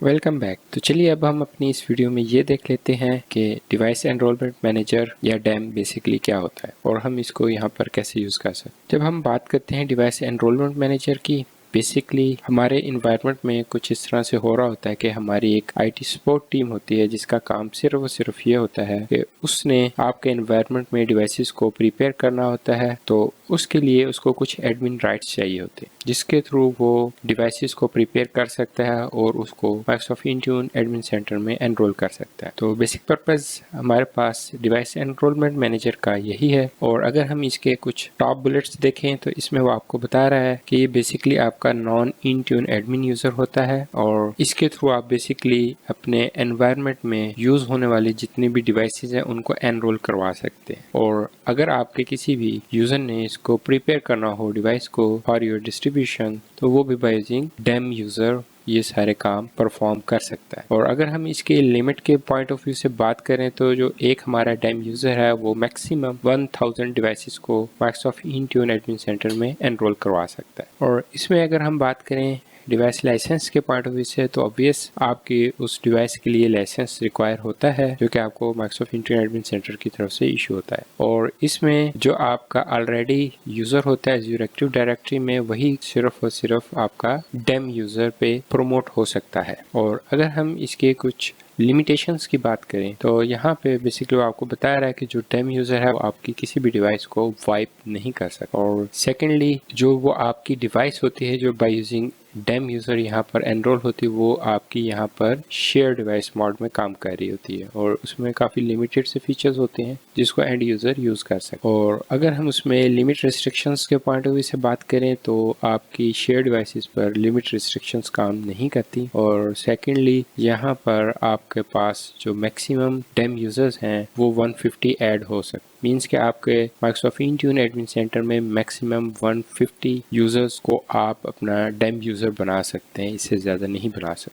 Welcome back. तो चलिए अब हम अपनी इस वीडियो में ये देख लेते हैं कि डिवाइस एनरोलमेंट मैनेजर या डैम बेसिकली क्या होता है और हम इसको यहाँ पर कैसे यूज़ कर सकते हैं। जब हम बात करते हैं डिवाइस एनरोलमेंट मैनेजर की, बेसिकली हमारे इन्वायरमेंट में कुछ इस तरह से हो रहा होता है कि हमारी एक आईटी सपोर्ट टीम होती है जिसका काम सिर्फ और सिर्फ ये होता है कि उसने आपके इन्वायरमेंट में डिवाइसेस को प्रिपेयर करना होता है। तो उसके लिए उसको कुछ एडमिन राइट्स चाहिए होते हैं जिसके थ्रू वो डिवाइसेस को प्रिपेयर कर सकता है और उसको माइक्रोसॉफ्ट इंट्यून एडमिन सेंटर में एनरोल कर सकता है। तो बेसिक पर्पस हमारे पास डिवाइस एनरोलमेंट मैनेजर का यही है। और अगर हम इसके कुछ टॉप बुलेट्स देखें तो इसमें वो आपको बता रहा है कि ये बेसिकली आपका नॉन इंट्यून एडमिन यूजर होता है और इसके थ्रू आप बेसिकली अपने एनवायरनमेंट में यूज होने वाली जितनी भी डिवाइसेस हैं उनको एनरोल करवा सकते हैं। और अगर आपके किसी भी यूजर ने इसको प्रिपेयर करना हो डिवाइस को फॉर योर डिस्ट्रीब्यूशन, तो वो भी बाय यूजिंग डेम यूजर ये सारे काम परफॉर्म कर सकता है। और अगर हम इसके लिमिट के पॉइंट ऑफ व्यू से बात करें तो जो एक हमारा डेम यूजर है वो मैक्सिमम 1000 डिवाइसेस को माइक्रोसॉफ्ट इंट्यून एडमिन सेंटर में एनरोल करवा सकता है। और इसमें अगर हम बात करें डिवाइस लाइसेंस के पॉइंट ऑफ व्यू से तो ऑब्वियस आपके उस डिवाइस के लिए लाइसेंस रिक्वायर होता है जो कि आपको माइक्रोसॉफ्ट इंटरनेट एडमिन सेंटर की तरफ से इशू होता है। और इसमें जो आपका ऑलरेडी यूजर होता है एज्योर एक्टिव डायरेक्टरी में वही सिर्फ और सिर्फ आपका डेम यूजर पे प्रमोट हो सकता है। और अगर हम इसके कुछ लिमिटेशंस की बात करें तो यहाँ पे बेसिकली आपको बताया रहा है कि जो डेम यूजर है वो आपकी किसी भी डिवाइस को वाइप नहीं कर सकता। और सेकेंडली जो वो आपकी डिवाइस होती है जो बाय यूजिंग डेम यूजर यहाँ पर एनरोल होती है वो आपकी यहाँ पर शेयर डिवाइस मोड में काम कर रही होती है और उसमें काफ़ी लिमिटेड से फीचर्स होते हैं जिसको एंड यूज़र यूज़ कर सकते। और अगर हम उसमें लिमिट रिस्ट्रिक्शंस के पॉइंट ऑफ व्यू से बात करें तो आपकी शेयर डिवाइसेस पर लिमिट रिस्ट्रिक्शंस काम नहीं करती। और सेकेंडली यहाँ पर आपके पास जो मैक्सिमम डेम यूज़र्स हैं वो 150 ऐड हो सकते, मीन्स कि आपके माइक्रोसॉफ्ट इंट्यून एडमिन सेंटर में मैक्सिमम 150 यूजर्स को आप अपना डेम यूजर बना सकते हैं, इससे ज़्यादा नहीं बना सकते।